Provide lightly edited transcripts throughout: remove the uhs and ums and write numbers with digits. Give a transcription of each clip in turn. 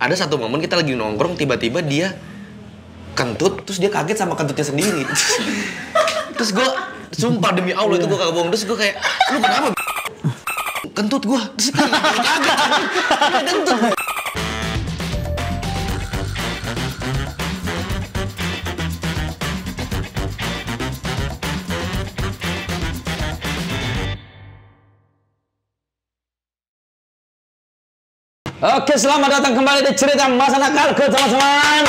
ada satu momen kita lagi nongkrong, tiba-tiba dia kentut, terus dia kaget sama kentutnya sendiri. Terus gue, sumpah demi Allah itu gue kagak bohong. Terus gue kayak, lu kenapa? Kentut gue, terus gue kaget. Kentut. Oke, selamat datang kembali di Cerita Masa Nakalku, teman-teman.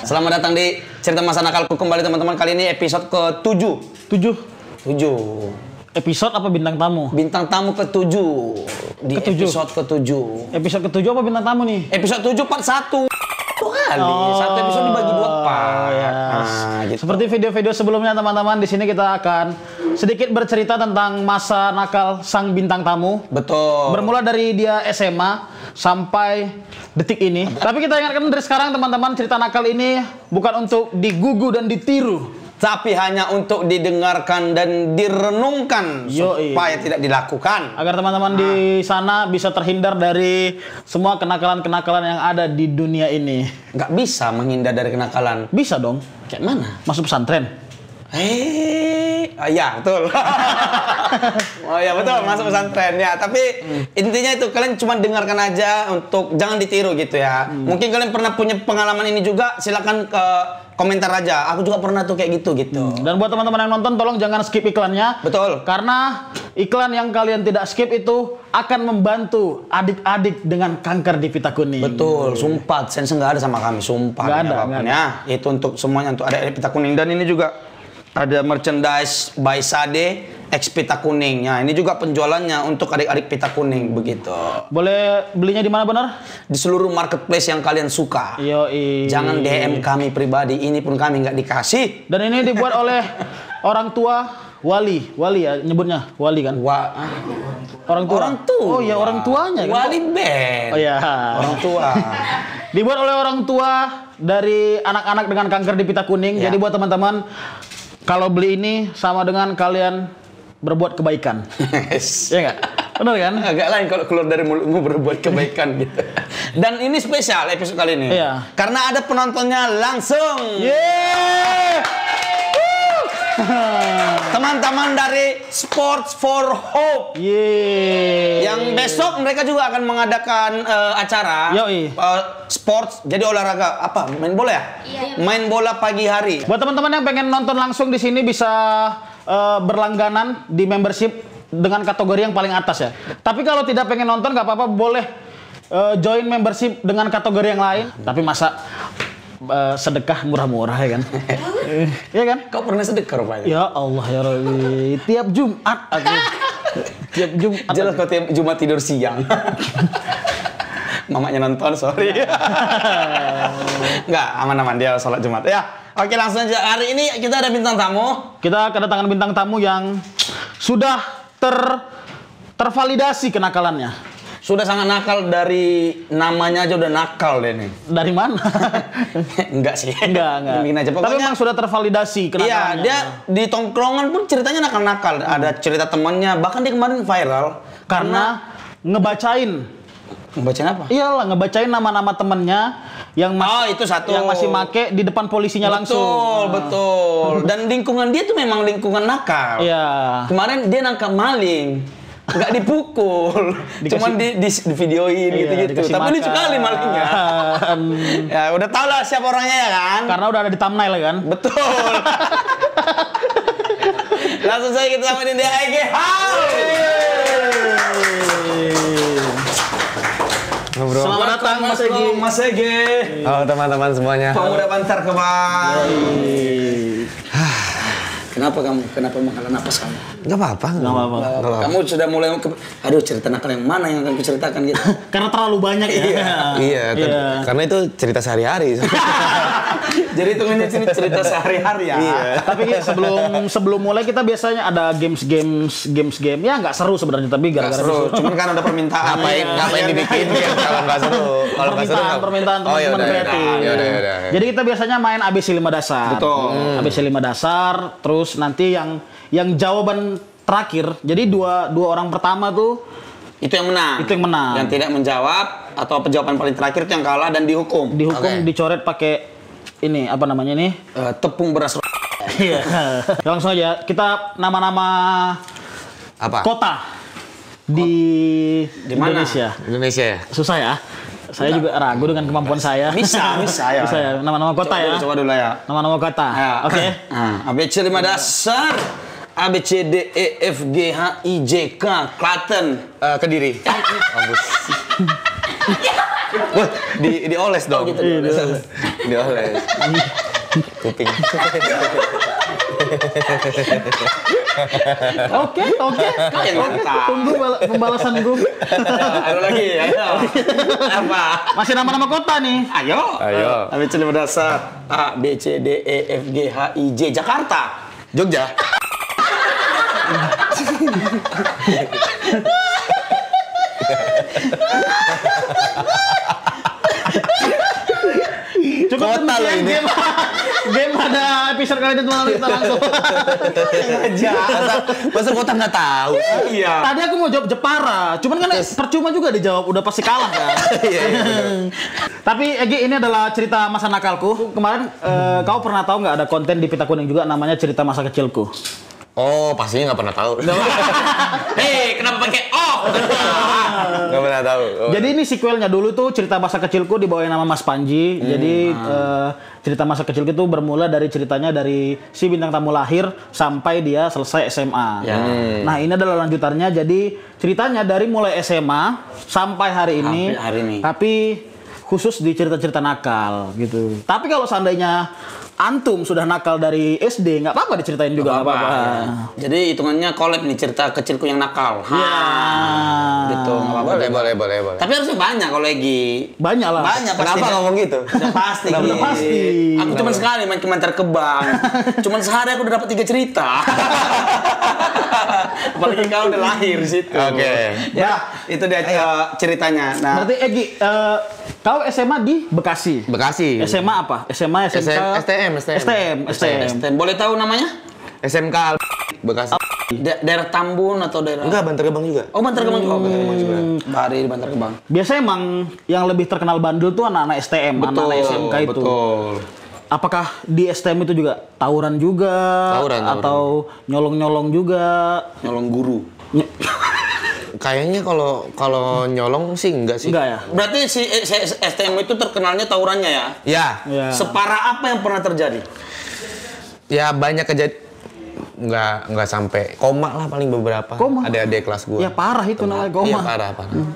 Selamat datang di Cerita Masa Nakalku kembali, teman-teman. Kali ini episode ke-7. 7 episode apa bintang tamu? Bintang tamu ke-7. Di episode ke-7. Episode ke-7 apa bintang tamu nih? Episode 7 part 1. Satu episode dibagi 2 part. Ya. Gitu. Seperti video-video sebelumnya, teman-teman, di sini kita akan sedikit bercerita tentang masa nakal sang bintang tamu. Betul. Bermula dari dia SMA sampai detik ini. Tapi kita ingatkan dari sekarang, teman-teman, cerita nakal ini bukan untuk digugu dan ditiru, tapi hanya untuk didengarkan dan direnungkan. Supaya tidak dilakukan. Agar teman-teman di sana bisa terhindar dari semua kenakalan-kenakalan yang ada di dunia ini. Nggak bisa menghindar dari kenakalan. Bisa dong. Kayak mana? Masuk pesantren. Ya betul. Oh ya betul, masuk pesantren ya. Tapi intinya itu, kalian cuma dengarkan aja, untuk jangan ditiru gitu ya. Mungkin kalian pernah punya pengalaman ini juga, silakan ke komentar aja. Aku juga pernah tuh kayak gitu. Dan buat teman-teman yang nonton, tolong jangan skip iklannya. Betul. Karena iklan yang kalian tidak skip itu akan membantu adik-adik dengan kanker di pita kuning. Betul. Sumpah, sense nggak ada sama kami. Sumpah. Nggak ada. Ya. Itu untuk semuanya, untuk adik-adik pita kuning. Dan ini juga ada merchandise by Sade X Pita Kuning. Nah, ini juga penjualannya untuk adik-adik pita kuning begitu. Boleh belinya di mana benar? Di seluruh marketplace yang kalian suka. Yoi. Jangan DM kami pribadi, ini pun kami nggak dikasih. Dan ini dibuat oleh orang tua Wali ya nyebutnya, Wali kan? Orang tua. Oh ya, orang tuanya kan? Wali band. Oh ya, orang tua. Dibuat oleh orang tua dari anak-anak dengan kanker di pita kuning. Ya. Jadi buat teman-teman, kalau beli ini sama dengan kalian berbuat kebaikan. Yes. Ya nggak? Benar kan? Agak lain kalau keluar dari mulutmu berbuat kebaikan gitu. Dan ini spesial episode kali ini. Iya. Karena ada penontonnya langsung. Yeay! Teman-teman dari Sports for Hope. Yeay. Yang besok mereka juga akan mengadakan acara. Yoi. Sports, jadi olahraga apa? Main bola ya? Iya. Main bola pagi hari. Buat teman-teman yang pengen nonton langsung di sini bisa berlangganan di membership dengan kategori yang paling atas ya. Tapi kalau tidak pengen nonton nggak apa-apa, boleh join membership dengan kategori yang lain. Tapi masa sedekah murah-murah ya kan? Iya kan? Kau pernah sedekah rupanya? Ya Allah ya Rabbi, tiap Jumat aku. Tiap Jumat. Jelas kau tiap Jumat tidur siang. Mamanya nonton, sorry. Enggak, aman-aman dia sholat Jumat. Ya, oke, langsung aja. Hari ini kita ada bintang tamu. Kita kedatangan bintang tamu yang sudah tervalidasi kenakalannya. Sudah sangat nakal, dari namanya aja udah nakal deh nih. Dari mana? Enggak sih. Enggak. Aja. Pokoknya, tapi memang sudah tervalidasi kenakalannya. Iya, dia di tongkrongan pun ceritanya nakal-nakal. Ada cerita temannya, bahkan dia kemarin viral karena ngebacain apa? Iyalah, ngebacain nama-nama temennya yang itu satu yang masih make di depan polisinya langsung. Betul. Dan lingkungan dia tuh memang lingkungan nakal. Iya. Kemarin dia nangkap maling, nggak dipukul, cuman di videoin gitu-gitu. Tapi lucu kali malingnya. Ya udah tau lah siapa orangnya ya kan? Karena udah ada di thumbnail ya kan? Betul. Langsung saja kita samain dia Ege. Selamat datang Mas Ege. Halo teman-teman semuanya. Pemuda Bantar Kebang. Kenapa menghela napas kamu? Gak apa-apa. Kamu sudah mulai aduh, cerita nakal yang mana yang akan kuceritakan gitu? Karena terlalu banyak ya. Iya. Karena itu cerita sehari-hari. Jadi itu hanya cerita sehari-hari ya. Iya. Tapi sebelum mulai kita biasanya ada games ya, nggak seru sebenarnya, tapi gara-gara seru. Cuman kan ada permintaan. Ngapain dibikin ya kalau nggak seru? Kalau nggak seru permintaan teman-teman kreatif. Jadi kita biasanya main ABC 5 dasar. Betul. ABC 5 dasar, terus nanti yang jawaban terakhir. Jadi dua orang pertama tuh itu yang menang. Itu yang menang. Yang tidak menjawab atau jawaban paling terakhir itu yang kalah dan dihukum. Dihukum, dicoret pakai ini apa namanya ini? Tepung beras. Iya. Langsung aja kita nama-nama Apa? kota di mana? Indonesia. Indonesia ya? Susah ya. Saya juga ragu dengan kemampuan saya. Bisa ya. Bisa ya. Nama-nama kota ya. Coba dulu ya. Nama-nama kota. Ya. Oke. ABC 5 dasar. A B C D E F G H I J K Klaten. Kediri. Mampus. Wah, dioles dong. gitu. Dioles. Kuping. Oke. Tunggu pembalasan gue. Ayo lagi, ayo. Apa? Masih nama-nama kota nih. Ayo. ABC 5 dasar. A B C D E F G H I J Jakarta. Jogja. Cukup Kota loh ini. Game ada episode kali itu kita langsung. Masa kota nggak tahu? Iya. Tadi aku mau jawab Jepara, cuman kan percuma juga dijawab, udah pasti kalah kan. Iya. Tapi Egi, ini adalah cerita masa nakalku. Kemarin kau pernah tahu nggak ada konten di Pita Kuning juga namanya cerita masa kecilku? Oh, pastinya nggak pernah tahu. Hei, kenapa pakai oh? Nggak pernah tahu. Oh. Jadi ini sequelnya, dulu tuh cerita masa kecilku dibawain nama Mas Panji. Jadi cerita masa kecilku itu bermula dari ceritanya dari si bintang tamu lahir sampai dia selesai SMA. Nah, ini adalah lanjutannya. Jadi ceritanya dari mulai SMA sampai hari ini. Sampai hari ini. Tapi khusus di cerita-cerita nakal gitu. Tapi kalau seandainya antum sudah nakal dari SD, nggak apa-apa diceritain juga, nggak apa-apa. Ya. Jadi hitungannya collab nih cerita kecilku yang nakal. Iya. Gitu, nggak apa-apa. Boleh. Tapi harusnya banyak kalau Egi. Banyak lah. Banyak pasti. Kenapa ngomong gitu? Udah pasti. Udah Gi. pasti. Aku cuma sekali main Kementerian Kebang. Cuman sehari aku udah dapat 3 cerita. Apalagi kau udah lahir di situ. Oke. Ya, itu dia ceritanya. Nah, Berarti Egi, kau SMA di Bekasi. Bekasi. SMA apa? SMA, SMK? STM. boleh tahu namanya? SMK Bekasi. Daerah Tambun atau daerah? Enggak, Bantar Gebang juga. Oh, Bantar Gebang juga. Oh, Bantar Gebang juga. Bari di Bantar Gebang. Biasanya emang yang lebih terkenal bandel tuh anak-anak STM, anak-anak SMK itu. Betul. Apakah di STM itu juga tawuran juga? Tawuran. Atau nyolong-nyolong juga? Nyolong guru. Kayaknya kalau nyolong sih enggak sih. Enggak ya? Berarti si STM itu terkenalnya tawurannya ya? Ya. Ya. Separah apa yang pernah terjadi? Ya banyak nggak sampai koma lah, paling beberapa. Koma? Ada kelas gue. Ya parah itu namanya koma. Iya parah.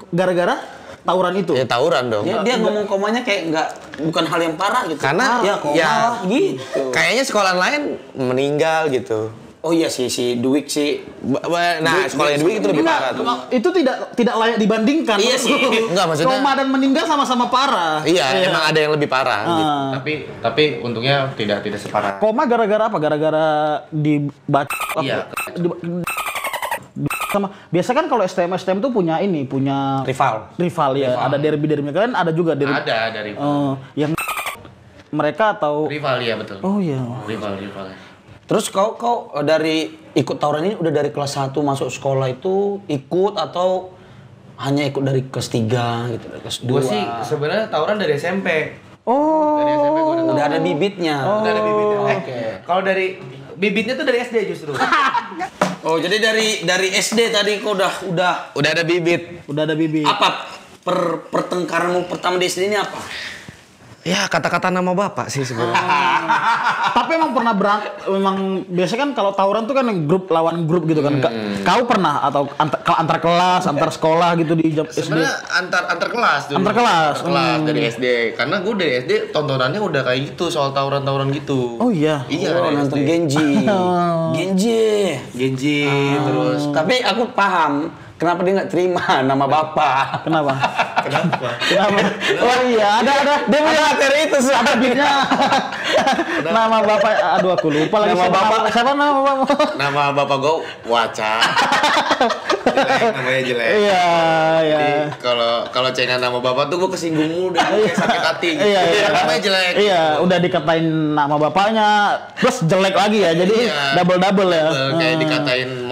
Gara-gara tawuran itu? Ya tawuran dong. Dia ngomong komanya kayak bukan hal yang parah gitu. Karena ya koma lah, gitu. Kayaknya sekolah lain meninggal gitu. Oh iya si Duik sih. Nah, sekolahnya Dwi itu lebih parah tuh. Itu tidak layak dibandingkan. Iya sih. Enggak, maksudnya koma dan meninggal sama-sama parah. Iya, emang ada yang lebih parah gitu. Tapi untungnya tidak separah. Koma gara-gara apa? Gara-gara dibaca. Iya. Sama biasa kan kalau STM tuh punya rival ya. Ada derby kan ada juga derby. Ada dari Yang mereka atau rival ya betul. Oh iya. Rival. Terus kau dari ikut tawuran ini udah dari kelas 1 masuk sekolah itu ikut atau hanya ikut dari kelas 3 gitu, dari kelas 2? Gue sih sebenarnya tawuran dari SMP. Oh. Dari SMP gue udah ada bibitnya. Udah ada bibitnya. Oke. Kalau dari bibitnya tuh dari SD justru. Oh, jadi dari SD tadi kau udah Udah ada bibit. Udah ada bibit. apa pertengkaranmu pertama di SD ini apa? Ya kata-kata nama bapak sih sebenarnya. Tapi emang pernah memang biasa kan kalau tawuran tuh kan grup lawan grup gitu kan. Kau pernah atau antar kelas, antar sekolah gitu di SD? Sebenarnya antar kelas dulu. Antar kelas. Dari SD. Karena gue dari SD tontonannya udah kayak gitu soal tawuran-tawuran gitu. Oh iya. Iya, dari nonton SD. Genji. Terus Tapi aku paham kenapa dia nggak terima nama bapak. Kenapa? Oh iya, ada dia punya materi itu ada beatnya. Nama bapak, aduh aku lupa lagi siapa nama bapak? nama bapak gue Waca. Namanya jelek. Iya. Jadi kalau cengah nama bapak tuh gue kesinggung mulu dan kayak sakit hati. Iya. Namanya jelek. Iya, udah dikatain nama bapaknya, plus jelek lagi ya. Jadi double ya. Kayak dikatain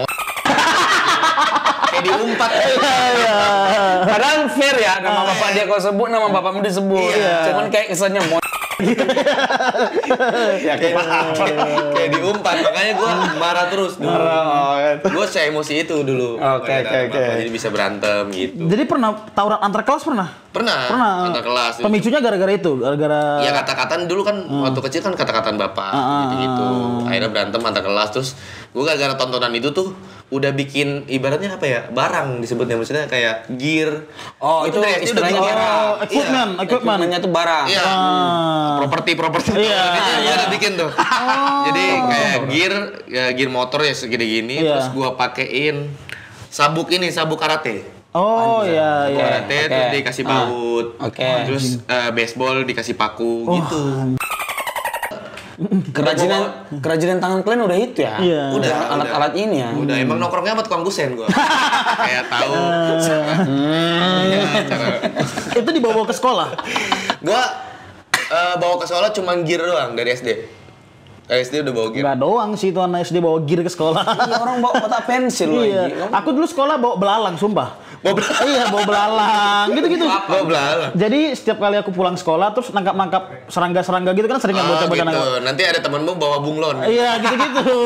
kayak diumpat. Padahal fair ya, nama bapak dia kau sebut, nama bapakmu disebut. Cuman kayak kesannya Ya kayak diumpat, makanya gue marah terus dulu. Gue emosi itu dulu. Oke. Jadi bisa berantem gitu. Jadi pernah tawuran antar kelas pernah? Pernah. Antar kelas. Pemicunya gara-gara itu, gara-gara. Ya kata-kataan dulu kan waktu kecil kan kata-kataan bapak gitu-gitu. Akhirnya berantem antar kelas, terus gue gara-gara tontonan itu tuh udah bikin ibaratnya apa ya, barang disebutnya, maksudnya kayak gear. Oh, itu dari SD udah istilahnya bikin barang. Equipmentnya tuh barang. Iya. Properti Iya. Gue udah bikin tuh. Jadi kayak gear motor ya segini gini, terus gue pakein sabuk karate. Oh iya. Karate terus dikasih baut. Terus Oke. baseball dikasih paku gitu. Kerajinan tangan kalian udah itu ya? Iya. Udah. Alat-alat ini ya? Udah, emang nongkrongnya sama tukang kusen gua. Kayak tahu. Itu dibawa ke sekolah. Gua bawa ke sekolah cuma gear doang dari SD. Dari SD udah bawa gear. Enggak doang sih itu anak SD bawa gear ke sekolah. Iya, orang bawa kotak pensil loh. Iya. Aku dulu sekolah bawa belalang, sumpah. Iya, bawa belalang. Gitu-gitu. Bawa belalang. Jadi setiap kali aku pulang sekolah terus nangkap serangga-serangga gitu kan sering bocah-bocah nangkap. Gitu. Nanti ada temenmu bawa bunglon. Iya, gitu-gitu.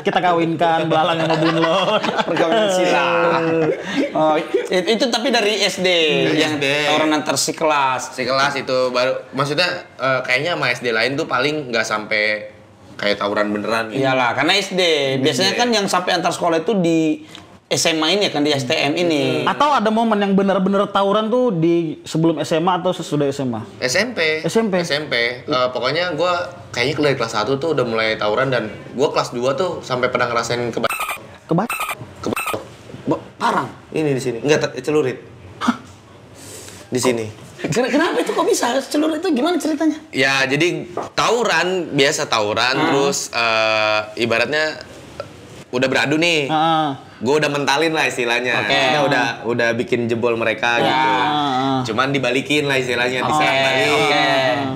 Kita kawinkan belalang sama bunglon. Perkawinan silang. Oh, itu tapi dari SD yang SD. tawuran antar si kelas. Si kelas itu baru, maksudnya kayaknya sama SD lain tuh paling nggak sampai kayak tawuran beneran gitu. Iyalah, karena SD. Biasanya kan yang sampai antar sekolah itu di SMA ini kan, di STM ini. Atau ada momen yang benar-benar tawuran tuh di sebelum SMA atau sesudah SMA? SMP. Pokoknya gue kayaknya dari kelas 1 tuh udah mulai tawuran, dan gue kelas 2 tuh sampai pernah ngerasain Kebaca. Parang. Ini di sini. Enggak, celurit. Di sini. Kenapa itu kok bisa? Celurit itu gimana ceritanya? Ya, jadi biasa tawuran, terus ibaratnya udah beradu nih. Gue udah mentalin lah istilahnya. Maksudnya udah bikin jebol mereka gitu. Cuman dibalikin lah istilahnya, diserang balik.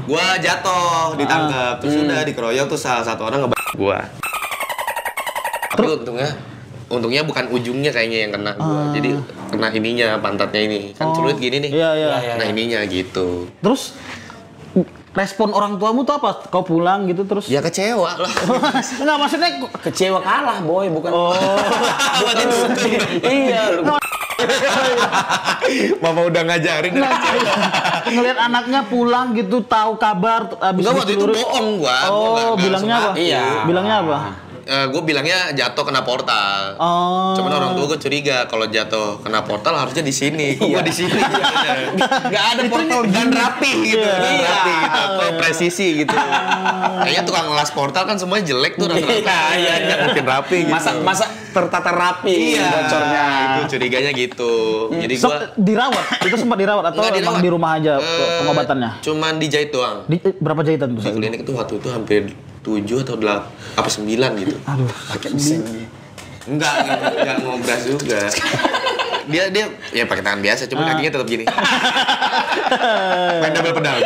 Gue jatuh, ditangkap, terus udah dikeroyok, tuh salah satu orang gue. Tapi untungnya bukan ujungnya kayaknya yang kena gue. Jadi kena ininya, pantatnya ini. Kan celurit gini nih. Iya. Nah ininya gitu. Terus respon orang tuamu tuh apa? Kau pulang gitu terus? Ya kecewa lah. Enggak, maksudnya Kecewa kalah, boy, bukan. Berarti dukung. Iya, lu. Mama udah ngajarin. ngelihat anaknya pulang gitu tahu kabar habis Enggak, waktu itu dicelurut. bohong gua. Bilangnya apa? Iya. Bilangnya apa? Gue bilangnya jatuh kena portal. Oh. Cuman orang tua gue curiga kalau jatuh kena portal harusnya di sini. Kok gua di sini? Gak ada portal dan rapi gitu. Dan rapi gitu. Kok presisi gitu. Kayaknya tukang ngelas portal kan semuanya jelek tuh rata-rata. Iya, mungkin rapi gitu. Masa tertata rapi bocornya. Itu curiganya gitu. Jadi gua Dirawat. Itu sempat dirawat atau Nggak emang dirawat. di rumah aja pengobatannya? Cuman dijahit doang. Berapa jahitan tuh? Di klinik itu waktu itu hampir 7 atau 8 apa 9 gitu. Aduh. Pakai mesin. Enggak ngobras juga. Dia ya pakai tangan biasa, cuma kakinya tetap gini. Main double pedal.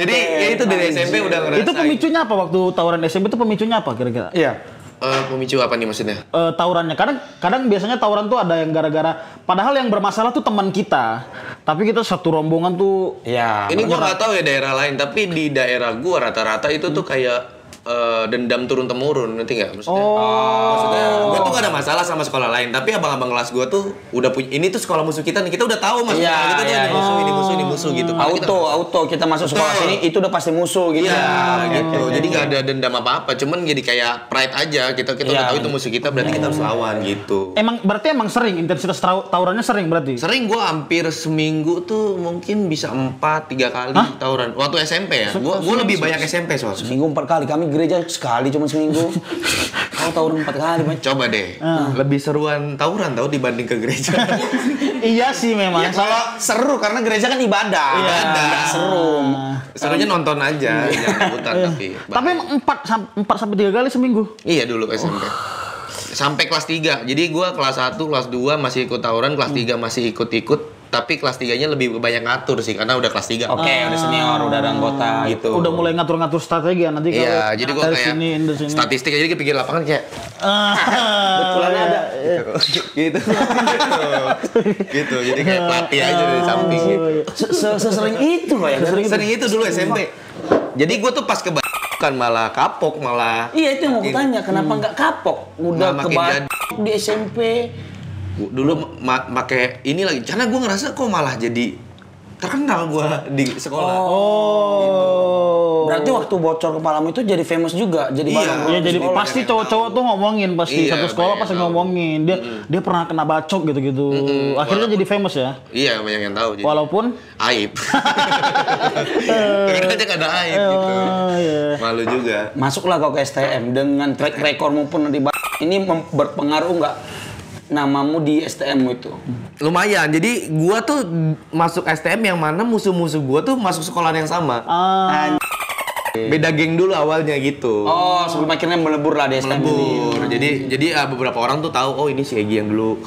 Jadi ya itu dari SMP udah ngerasain. Itu pemicunya apa waktu tawuran SMP itu pemicunya apa kira-kira? Iya. Pemicu apa nih maksudnya? Tawurannya kadang biasanya tawuran tuh ada yang gara-gara padahal yang bermasalah tuh teman kita tapi kita satu rombongan tuh Iya. Ini gua nggak tahu ya daerah lain, tapi di daerah gua rata-rata itu tuh kayak dendam turun temurun, nanti nggak? Maksudnya gua tuh gak ada masalah sama sekolah lain, tapi abang-abang kelas gua tuh udah punya, ini tuh sekolah musuh kita nih, kita udah tahu mas, Iya, kita tuh iya, ini musuh gitu. Padahal Auto kita masuk sekolah Betul. sini itu udah pasti musuh gitu. Iya gitu. Jadi nggak ada dendam apa-apa, cuman jadi kayak pride aja. Kita Iya. udah tahu itu musuh kita, berarti kita harus lawan gitu. berarti emang sering intensitas tawurannya sering berarti? Sering gua hampir seminggu tuh mungkin bisa 3 kali tawuran. Waktu SMP ya. Gua lebih banyak SMP soalnya. Seminggu 4 kali, kami gereja sekali cuma seminggu. Kau tawuran 4 kali, Bang. Coba deh. Lebih seruan tawuran tau dibanding ke gereja. Iya sih memang. Kalau seru karena gereja kan ibadah. Nggak seru. Serunya nonton aja, jangan ikutan tapi. Tapi emang 4 sampai 3 kali seminggu. Iya dulu SMP. Sampai kelas 3. Jadi gua kelas 1, kelas 2 masih ikut tawuran, kelas 3 masih ikut-ikut. Tapi kelas 3-nya lebih banyak ngatur sih karena udah kelas 3. Oke, udah senior, udah ada anggota gitu. Udah mulai ngatur-ngatur strategi ya nanti kalau Iya, jadi gua dari kayak sini, dari sini. statistik aja pinggir lapangan kayak Betulan ada. gitu. Gitu. Jadi kayak pelatih aja dari samping gitu. Sesering itu Pak ya. Sering itu dulu SMP. Jadi gua tuh pas bukan malah kapok, malah Iya itu yang mau tanya, kenapa nggak kapok? Udah Makin kebanyakan di SMP. dulu make ini lagi karena gue ngerasa kok malah jadi terkenal gue di sekolah. Berarti waktu bocor kepalamu itu jadi famous juga, jadi Iya. barang Ya jadi sekolah. pasti cowok-cowok tuh ngomongin pasti Iya, satu sekolah banyak pasti yang tahu. ngomongin dia pernah kena bacok gitu-gitu. Akhirnya jadi famous ya. Iya banyak yang tahu. Jadi Walaupun aib. Karena aja gak ada aib gitu. iya. Malu juga. Masuklah kau ke STM dengan track recordmu pun di ini berpengaruh nggak namamu di STM itu? Lumayan. Jadi gua tuh masuk STM yang mana musuh-musuh gua tuh masuk sekolah yang sama. Beda geng dulu awalnya gitu. Oh, sebelum akhirnya melebur lah di STM ini. Melebur. Jadi beberapa orang tuh tahu oh ini si Egi yang dulu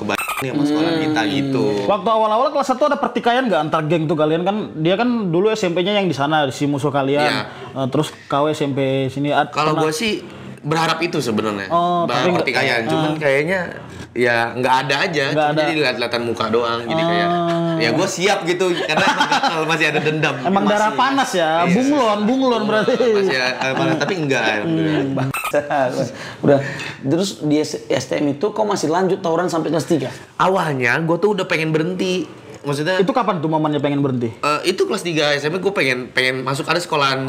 nih sama sekolah kita gitu. waktu awal-awal kelas 1 ada pertikaian nggak antar geng tuh kalian kan dia kan dulu SMP-nya yang di sana si musuh kalian. Iya. Terus kau SMP sini Kalau gue sih berharap itu sebenarnya. Oh, tapi berharap nggak- pertikaian. Cuman kayaknya ya nggak ada aja. Nggak Cuma ada. jadi lihat-lihatan muka doang. Jadi kayak ya gue siap gitu karena emang gatel, masih ada dendam. emang Masih. darah panas ya, Iya. bunglon berarti. Masih panas tapi enggak. Udah. Terus di STM itu kau masih lanjut tawuran sampai kelas 3? Awalnya gue tuh udah pengen berhenti. Maksudnya Itu kapan tuh momennya pengen berhenti? itu kelas 3 SMP gue pengen masuk ada sekolahan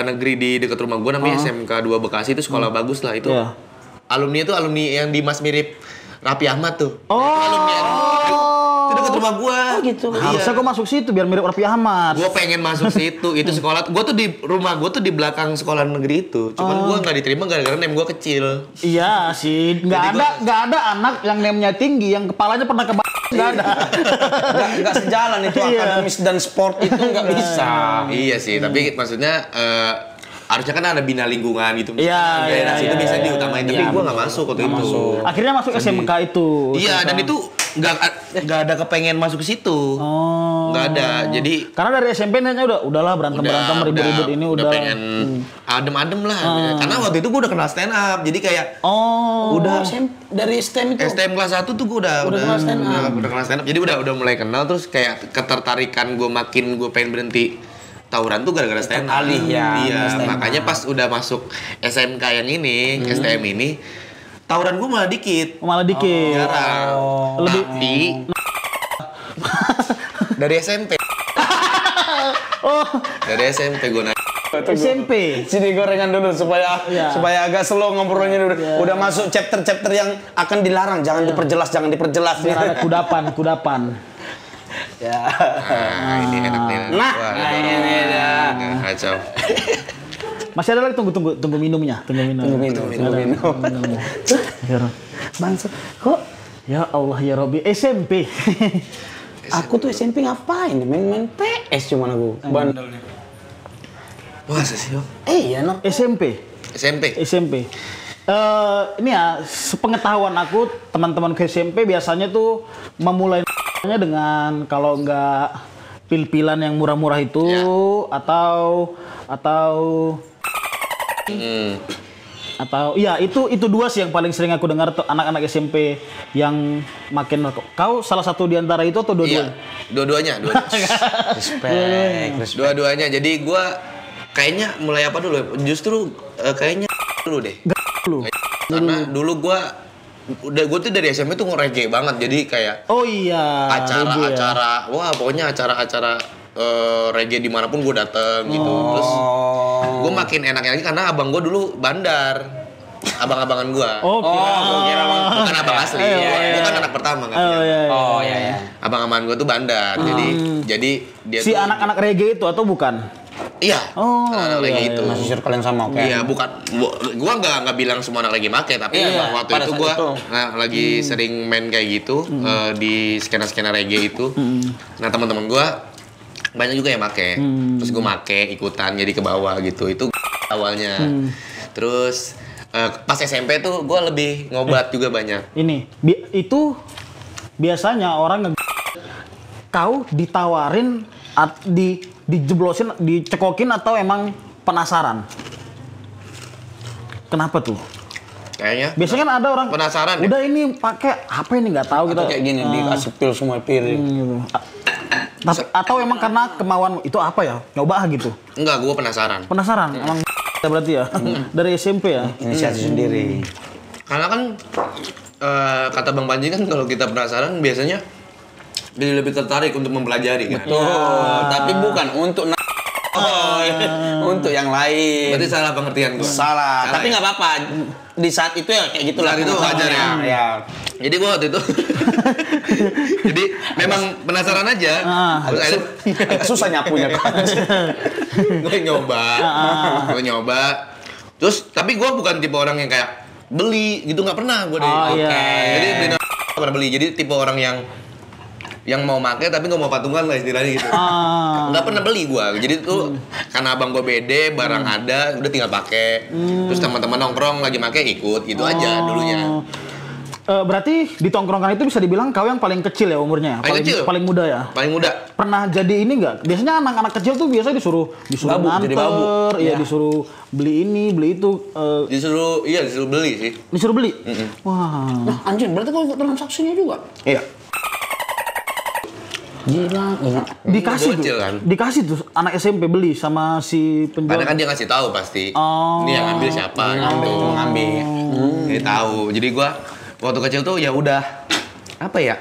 negeri di dekat rumah gue namanya SMK 2 Bekasi itu sekolah bagus lah itu. Iya. Alumni itu alumni yang di Mas mirip Raffi Ahmad tuh. Oh. Itu alumni itu dekat rumah gue. Oh, gitu. Harusnya kau masuk situ biar mirip Raffi Ahmad. Gue pengen masuk situ. Itu sekolah. Gue tuh di rumah gue tuh di belakang sekolah negeri itu. Cuman gue nggak diterima gara-gara name gue kecil. Iya sih, nggak ada anak yang name-nya tinggi yang kepalanya pernah ke nggak ada. Nggak sejalan itu Iya. akademis dan sport itu nggak bisa. Iya sih. Tapi maksudnya harusnya kan ada bina lingkungan gitu. Iya, Daerah iya, situ iya, biasanya iya. diutamain. Tapi gue nggak masuk waktu itu. Akhirnya masuk SMK itu. Iya, dan itu nggak ada kepengen masuk ke situ. Oh. Nggak ada. Jadi Karena dari SMP niatnya udahlah berantem ribut-ribut ini udah. pengen adem-adem lah. Karena waktu itu gue udah kenal stand up. Jadi kayak Oh. udah Dari STM itu. STM kelas 1 tuh gue udah kenal stand up. udah kenal stand up. Jadi udah mulai kenal terus kayak ketertarikan gue pengen berhenti tawuran tuh gara-gara stand up. Teralih ya, Iya, stand up. makanya pas udah masuk SMK yang ini, STM ini, tawuran gue malah dikit. Malah dikit. Jarang. Lebih Tapi dari SMP. Oh, Dari SMP gue SMP. Sini gorengan dulu supaya Iya. supaya agak slow ngobrolnya dulu. Udah masuk chapter-chapter yang akan dilarang, jangan diperjelas, jangan diperjelas. Biar ada kudapan. Ya. Nah, ini enak nih. Nah, Wah, ini dah. kacau. Masih ada lagi tunggu minumnya, tunggu minum. Minum. Ya Rob. Bangsat. Kok Ya Allah ya Robi, SMP. aku tuh SMP ngapain? Main PS cuman aku. Bandelnya. Wah, sih. Iya, no. SMP. SMP. Ini ya, sepengetahuan aku, teman-teman ke SMP biasanya tuh memulai dengan kalau nggak pil-pilan yang murah-murah itu Ya. atau iya itu dua sih yang paling sering aku dengar tuh anak-anak SMP yang makin rokok. Kau salah satu di antara itu atau Iya, dua-duanya? dua-duanya. Respect. Dua-duanya. Jadi gua kayaknya mulai apa dulu? Justru kayaknya dulu deh. Dulu. Karena dulu gua tuh dari SMP tuh nge-reggae banget. Jadi kayak Oh iya. reggae ya. acara-acara, wah pokoknya acara-acara reggae dimanapun gue dateng gitu. Terus gue makin enaknya lagi karena abang gue dulu bandar, abang-abangan gue. Oh, kira. Bukan abang asli, bukan anak pertama kan. Oh iya. Oh iya. Abang-abangan gue tuh bandar, jadi dia Si tuh, anak-anak reggae itu atau bukan? iya, Oh, anak-anak reggae iya, itu. Masih circle yang sama, oke. Iya, bukan. Gua nggak bilang semua anak reggae make, tapi Iya, waktu pada itu saat gua itu. lagi sering main kayak gitu di skena-skena reggae itu. Nah, teman-teman gua banyak juga yang make. Terus gua make ikutan jadi ke bawah gitu. Itu awalnya. Terus pas SMP tuh gua lebih ngobat juga banyak. Ini itu biasanya orang kau ditawarin, dijeblosin, dicekokin atau emang penasaran? Kenapa tuh? Kayaknya Biasanya kan ada orang penasaran. Udah ini pakai apa ini nggak tahu gitu. Atau kayak gini dikasih pil semua piring. Gitu. Atau emang karena kemauan itu apa ya? Nyoba gitu. Enggak, gue penasaran. Penasaran. Emang berarti ya dari SMP ya. Inisiatif sendiri. Karena kan kata Bang Panji kan kalau kita penasaran biasanya jadi lebih tertarik untuk mempelajari kan. Betul. Tapi bukan untuk untuk yang lain. Berarti salah pengertian gue. Salah. Tapi ya? nggak apa-apa. Di saat itu ya kayak gitulah. Saat itu wajar ya. Ya. Jadi gue waktu itu jadi memang penasaran aja. Terus Agak susah nyapunya kan. gue nyoba. Terus tapi gue bukan tipe orang yang kayak beli gitu, nggak pernah gue deh. Jadi beli nggak pernah beli. Jadi tipe orang yang mau make tapi nggak mau patungan lah istilahnya gitu. Nggak pernah beli gue. Jadi tuh karena abang gue bede, barang ada, udah tinggal pakai. Terus teman-teman nongkrong lagi make ikut gitu aja dulunya. Berarti di tongkrongan itu bisa dibilang kau yang paling kecil ya umurnya? Paling kecil. Paling muda ya? Paling muda. Pernah jadi ini nggak? Biasanya anak-anak kecil tuh biasanya disuruh Babu, jadi babu. nganter, iya disuruh beli ini, beli itu. Disuruh beli sih. Disuruh beli? Wah. Nah, anjir, berarti kau ikut transaksinya juga? Iya. Gila. Dikasih Bocil tuh, kan? dikasih tuh anak SMP beli sama si penjual. Karena kan dia ngasih tahu pasti. Ini yang ngambil siapa gitu. Ngambil. Dia tahu. Jadi gua waktu kecil tuh ya udah apa ya?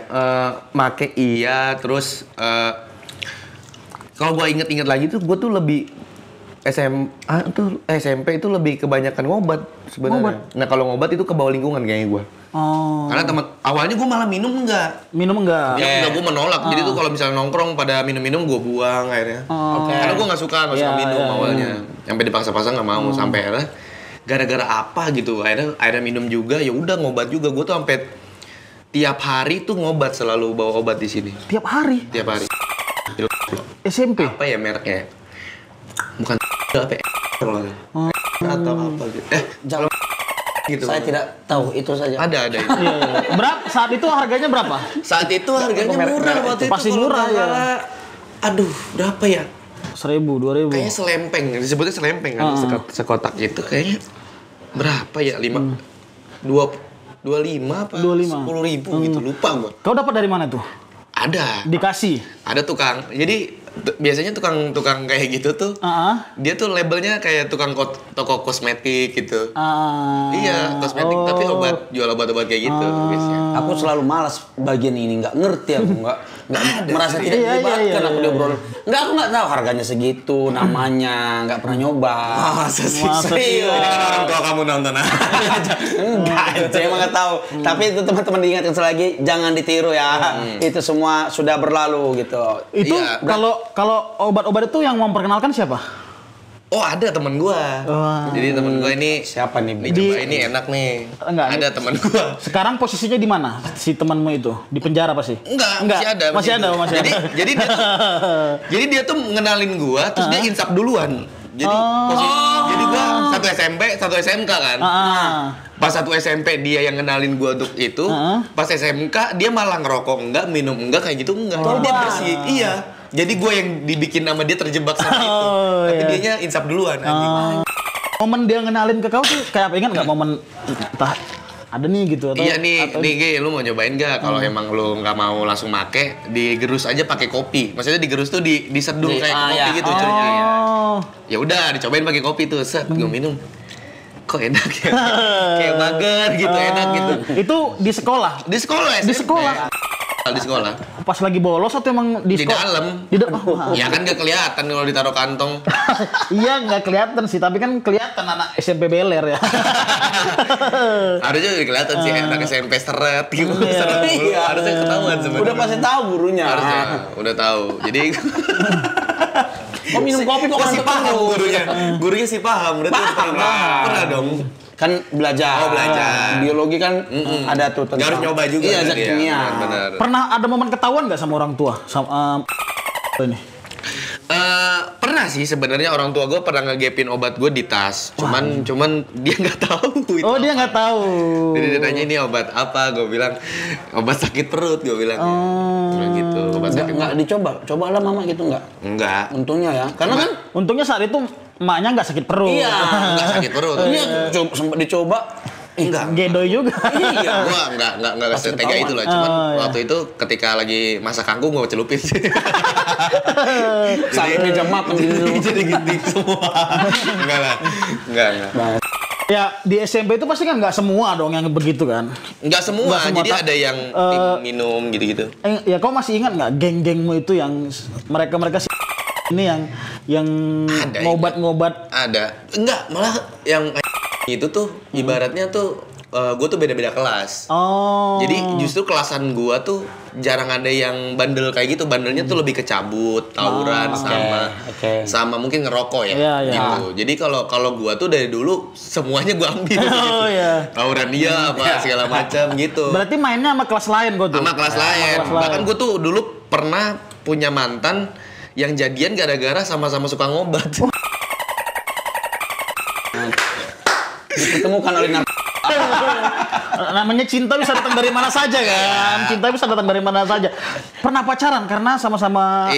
Make iya, terus kalau gua inget-inget lagi tuh gua tuh lebih SMP itu lebih kebanyakan ngobat sebenarnya. Nah, kalau ngobat itu ke bawah lingkungan kayaknya gua. Karena awalnya gua malah minum enggak. Minum enggak? Ya udah gue menolak. Jadi tuh kalau misalnya nongkrong pada minum-minum gue buang akhirnya. Karena gue nggak suka minum awalnya. Sampai dipaksa-paksa nggak mau. Sampai akhirnya gara-gara apa gitu. Akhirnya minum juga. Ya udah ngobat juga. Gue tuh sampai tiap hari tuh ngobat, selalu bawa obat di sini. Tiap hari? Tiap hari. SMP? Apa ya mereknya? Bukan apa ya? Atau apa gitu. Jangan. Gitu. Saya tidak tahu, itu saja. Ada itu. Berapa? Saat itu harganya berapa? Saat itu harganya murah waktu itu. Pasti kalau murah nggak ya. salah. Aduh, berapa ya? 1.000, 2.000. Kayaknya selempeng, disebutnya selempeng kan, sekotak gitu kayaknya berapa ya? 25 apa? 25. 10.000 gitu, lupa gua. Kau dapat dari mana tuh? Ada tukang. Jadi biasanya tukang kayak gitu tuh, dia tuh labelnya kayak tukang toko kosmetik gitu. Iya, kosmetik tapi jual obat-obat kayak gitu biasanya. Aku selalu malas bagian ini, nggak ngerti aku, nggak merasa tidak dilibatkan aku diobrol. Nggak, aku nggak tahu harganya segitu, namanya, nggak pernah nyoba. Masa sih? Serius? Ini kan orang tua kamu nonton aja. Enggak, saya emang nggak tahu. Tapi itu teman-teman diingatkan sekali lagi, jangan ditiru ya. Itu semua sudah berlalu gitu. Itu Iya, kalau obat-obat itu yang memperkenalkan siapa? Oh, ada temen gua. Jadi temen gua ini Siapa nih? coba ini enak nih. Enggak. Ada temen gua. Sekarang posisinya di mana si temanmu itu? Di penjara pasti? Enggak, masih ada. Jadi dia tuh ngenalin gua, terus dia insap duluan. Jadi jadi gua satu SMP, satu SMK kan. Pas satu SMP dia yang ngenalin gua untuk itu, pas SMK dia malah ngerokok enggak, minum enggak kayak gitu enggak. Jadi dia bersih. Iya. Jadi gua yang dibikin sama dia terjebak sama itu. Tapi dianya insap duluan anjing. Momen dia ngenalin ke kau tuh kayak apa? Ingat nggak momen entah ada nih gitu atau Iya nih, Ge, lu mau nyobain gak? Kalau emang lu nggak mau langsung make, digerus aja pakai kopi. Maksudnya digerus tuh diseduh kayak kopi gitu ceritanya. Ya udah, dicobain pakai kopi tuh, set, gue minum. Kok enak ya? Kayak mager gitu, enak gitu. Itu di sekolah? Di sekolah SMP. Di sekolah? Di sekolah. Pas lagi bolos atau emang di sekolah? Di dalam. Di dalam. Ya kan gak kelihatan kalau ditaruh kantong. Iya nggak kelihatan sih, tapi kan kelihatan anak SMP beler ya. Harusnya kelihatan sih anak SMP seret gitu. Seret mulu. Harusnya ketahuan sebenarnya. Udah pasti tahu gurunya. Harusnya udah tahu. Jadi kok minum kopi kok sih paham gurunya. Gurunya sih paham. Berarti pernah dong. Kan belajar. Oh, belajar. Biologi kan ada tuh tentang. Dia harus nyoba juga. Iya, kan zat kimia. Benar. Pernah ada momen ketahuan nggak sama orang tua? Sama ini? Pernah sih sebenarnya orang tua gue pernah ngegapin obat gue di tas. Cuman dia nggak tahu. Oh, dia nggak tahu. Jadi dia nanya ini obat apa? Gue bilang obat sakit perut. Gue bilang gitu. Obat sakit Nggak dicoba. Cobalah mama gitu nggak? Enggak. Untungnya ya. Karena kan Untungnya saat itu emaknya nggak sakit perut. iya. Enggak sakit perut. Iya, sempat dicoba. Enggak. Gedoy juga. Iya. Gua enggak setega itu lah. Cuman waktu itu ketika lagi masak kangkung gua celupin sih. Sampai meja makan dulu. Jadi gitu semua. Enggak lah. Enggak. Ya di SMP itu pasti kan nggak semua dong yang begitu kan. Enggak semua. Nggak semua, Jadi ada yang minum gitu-gitu. Ya kau masih ingat nggak geng-gengmu itu yang mereka ini yang Ada, ngobat-ngobat. Ada. Enggak, malah yang itu tuh ibaratnya tuh gue tuh beda-beda kelas. Oh. Jadi justru kelasan gue tuh jarang ada yang bandel kayak gitu. Bandelnya tuh lebih kecabut, tawuran sama mungkin ngerokok ya. Iya, iya. Gitu. Jadi kalau gue tuh dari dulu semuanya gue ambil. Oh, iya. Tawuran dia apa segala macam gitu. Berarti mainnya sama kelas lain kau tuh. Sama kelas lain. Bahkan gue tuh dulu pernah punya mantan yang jadian gara-gara sama-sama suka ngobat. Ditemukan oleh Namanya cinta bisa datang dari mana saja kan. Cinta bisa datang dari mana saja. Pernah pacaran karena sama-sama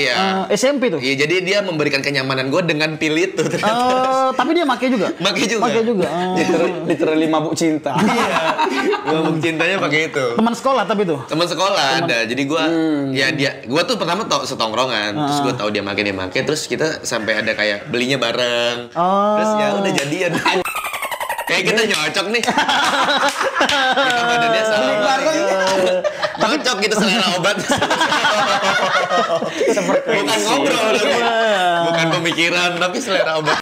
SMP tuh. Iya, jadi dia memberikan kenyamanan gue dengan pil itu ternyata. Tapi dia make juga. Make juga. literally mabuk cinta. Iya. Mabuk cintanya pakai itu. Teman sekolah tapi tuh. Teman sekolah ada. Jadi gue gue tuh pertama setongkrongan, terus gue tahu dia make, terus kita sampai ada kayak belinya bareng. Terus ya udah jadian. Kayak kita nyocok nih. Kita badannya sama. Nyocok gitu selera obat. Bukan ngobrol tapi. Bukan pemikiran tapi selera obat.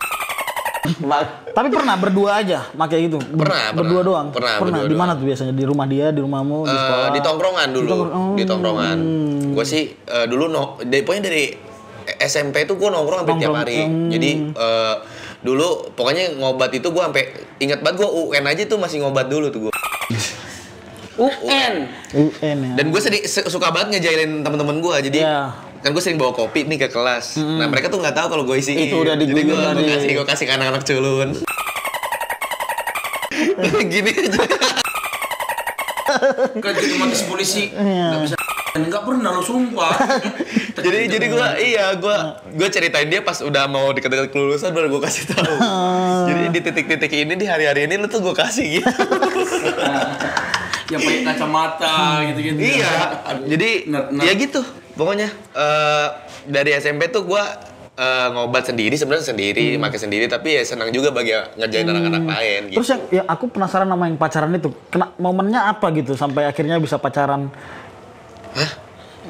Tapi pernah berdua aja pakai gitu. Pernah. Berdua doang. Pernah. Di mana tuh biasanya? Di rumah dia, di rumahmu, di sekolah? Di tongkrongan dulu. Di tongkrongan. Gue sih dulu pokoknya dari SMP itu gue nongkrong sampai tiap hari. Jadi dulu pokoknya ngobat itu gue sampai ingat banget gue UN aja tuh masih ngobat dulu tuh gue. UN ya. Dan gue suka banget ngejailin teman-teman gue. Jadi kan gue sering bawa kopi nih ke kelas. Nah mereka tuh nggak tahu kalau gue isiin. Itu udah diguyur. Jadi gue kasih ke anak-anak culun. Gini aja. Kan jadi mantis polisi nggak bisa. Enggak pernah lo sumpah. jadi gue ceritain dia pas udah mau deket-deket kelulusan baru gue kasih tahu. Jadi di titik-titik ini di hari-hari ini lu tuh gue kasih gitu. Yang pakai kacamata gitu-gitu. Iya. Jadi ya gitu. Pokoknya dari SMP tuh gue ngobat sendiri sebenarnya pakai sendiri tapi ya senang juga bagi ngerjain anak-anak lain gitu. Terus yang aku penasaran sama yang pacaran itu, momennya apa gitu sampai akhirnya bisa pacaran? Hah?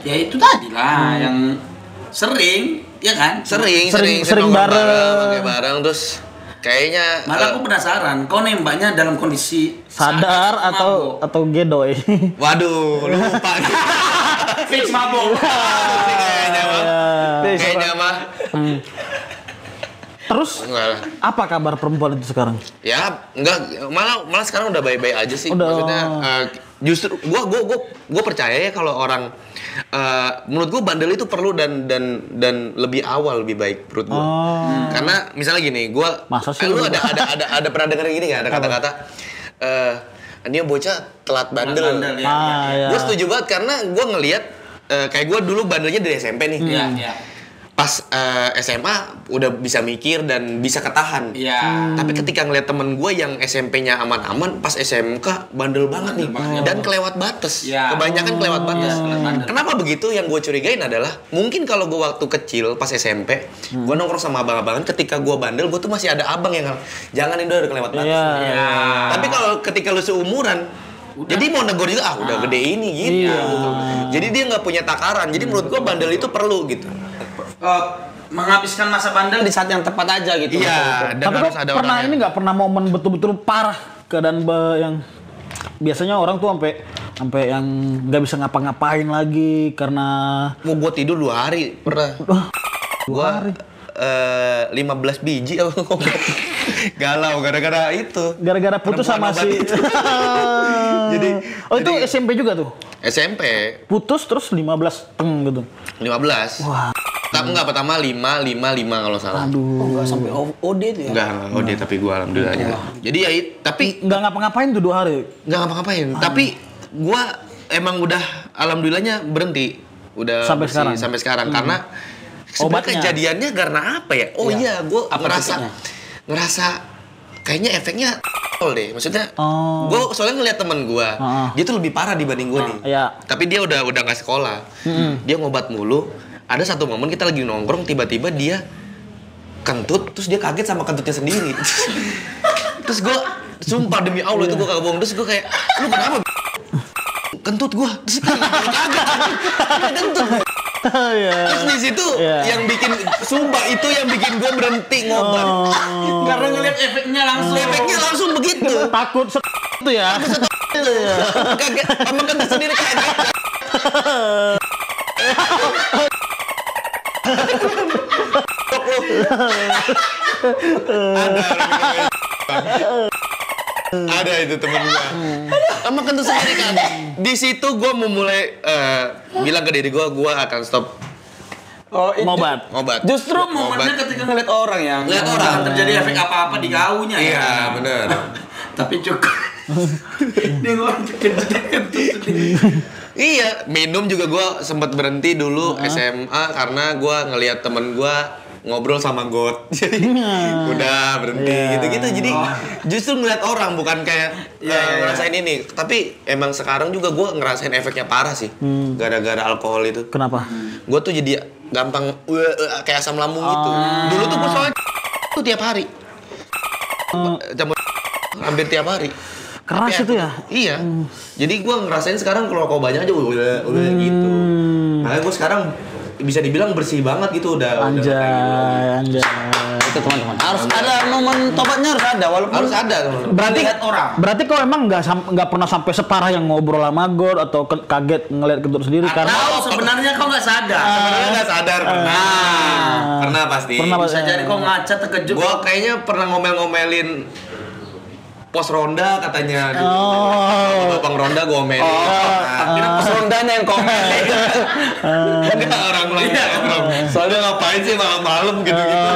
Ya itu tadi lah yang sering, ya kan? Sering bareng terus kayaknya malah aku penasaran, kau nembaknya dalam kondisi sadar atau gedoy? Waduh, lupa. Fix mabok. Kayaknya mah. Terus apa kabar perempuan itu sekarang? Ya, enggak, malah sekarang udah baik-baik aja sih. Maksudnya justru gua percaya ya kalau orang menurut gua bandel itu perlu dan lebih awal lebih baik menurut gua. Karena misalnya gini, gua lu ada pernah dengar gini enggak ada kata-kata dia bocah telat bandel. Ya. Gua setuju banget karena gua ngelihat kayak gua dulu bandelnya dari SMP nih. Iya. Pas SMA udah bisa mikir dan bisa ketahan. Iya. Tapi ketika ngeliat temen gue yang SMP-nya aman-aman, pas SMK bandel banget nih. Dan kelewat batas. Ya. Kebanyakan kelewat batas. Kenapa begitu? Yang gue curigain adalah mungkin kalau gue waktu kecil pas SMP, gue nongkrong sama abang-abangan. Ketika gue bandel, gue tuh masih ada abang yang jangan ini udah kelewat batas. Iya. Tapi kalau ketika lu seumuran, jadi mau negor juga, udah gede ini gitu. Jadi dia nggak punya takaran. Jadi menurut gue bandel itu perlu gitu. Menghabiskan masa bandel di saat yang tepat aja gitu. Iya. Dan Tapi harus kok ada pernah orang ini nggak pernah momen betul-betul parah keadaan yang biasanya orang tuh sampai yang nggak bisa ngapa-ngapain lagi karena mau gua tidur 2 hari pernah. Gua 15 biji apa ngobat. Galau gara-gara itu. Gara-gara putus sama si. Jadi itu SMP juga tuh. SMP Putus terus 15 gitu. 15. Wah. Pertama 5 kalau salah. Aduh. Enggak sampai OD itu ya. Enggak OD tapi gua alhamdulillahnya. Jadi ya tapi Nggak ngapa-ngapain tuh 2 hari. nggak ngapa-ngapain. Tapi gua emang udah alhamdulillahnya berhenti. Udah Sampai bersih sekarang? sampai sekarang karena sebenarnya Obatnya? kejadiannya karena apa ya? Oh iya, gua Apa ngerasa kayaknya efeknya deh. Maksudnya gua soalnya ngeliat temen gua, dia tuh lebih parah dibanding gua nih. Iya. Tapi dia udah nggak sekolah. Dia ngobat mulu. Ada satu momen kita lagi nongkrong tiba-tiba dia kentut terus dia kaget sama kentutnya sendiri. Terus gua sumpah demi Allah itu gua kagak bohong. Terus gua kayak, "Lu kenapa?" Kentut gua. Terus gua kaget. Dia kentut. Terus di situ yang bikin sumpah itu yang bikin gua berhenti ngobat. Karena ngeliat efeknya langsung. Efeknya langsung begitu. Takut itu ya. Kaget sama kentut sendiri kaget. Ada itu temen gua. Sama kentut sendiri kan. Di situ gua memulai bilang ke diri gua akan stop Oh, itu Ngobat. justru momennya ketika ngeliat orang ya. Lihat orang. Jangan terjadi efek apa-apa di kaunya ya. Iya, bener. Tapi cukup. Dia ngomong kentut sendiri. Iya, minum juga gua sempat berhenti dulu SMA karena gua ngelihat temen gua ngobrol sama got. Jadi udah berhenti gitu-gitu. Jadi justru ngeliat orang bukan kayak ngerasain ini. Tapi emang sekarang juga gua ngerasain efeknya parah sih. Gara-gara alkohol itu. Kenapa? Gua tuh jadi gampang kayak asam lambung gitu. Dulu tuh gua soalnya tuh tiap hari. Hampir tiap hari. Keras Tapi itu ya? Iya. Jadi gua ngerasain sekarang kalau rokok banyak aja udah gitu. Makanya gua sekarang bisa dibilang bersih banget gitu udah Anjay, kayak gitu lagi. anjay. Itu teman-teman. Harus ada momen tobatnya harus ada walaupun Harus ada teman-teman. Berarti Lihat orang. Berarti kau emang nggak pernah sampai separah yang ngobrol sama God atau kaget ngeliat kentut sendiri karena Atau sebenarnya kau nggak sadar. Sebenarnya nggak sadar pernah pasti. Pernah Bisa jadi kau ngaca terkejut. Gua kayaknya pernah ngomel-ngomelin pos ronda katanya. Bapang ronda gua omelin. akhirnya pos rondanya yang komen. Enggak orang lain. Soalnya ngapain sih malam-malam gitu-gitu.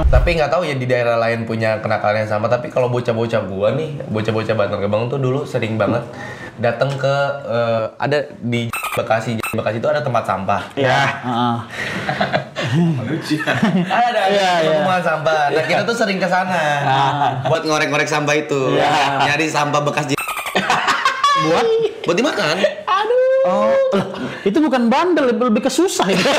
Tapi nggak tahu ya di daerah lain punya kenakalan yang sama. Tapi kalau bocah-bocah gua nih, bocah-bocah Bantar Gebang tuh dulu sering banget datang ke ada di Bekasi. Bekasi itu ada tempat sampah. ya. Ada pembuangan sampah. Nah kita tuh sering ke sana buat ngorek-ngorek sampah itu, nyari sampah bekas buat dimakan. Oh, itu bukan bandel, lebih ke susah itu.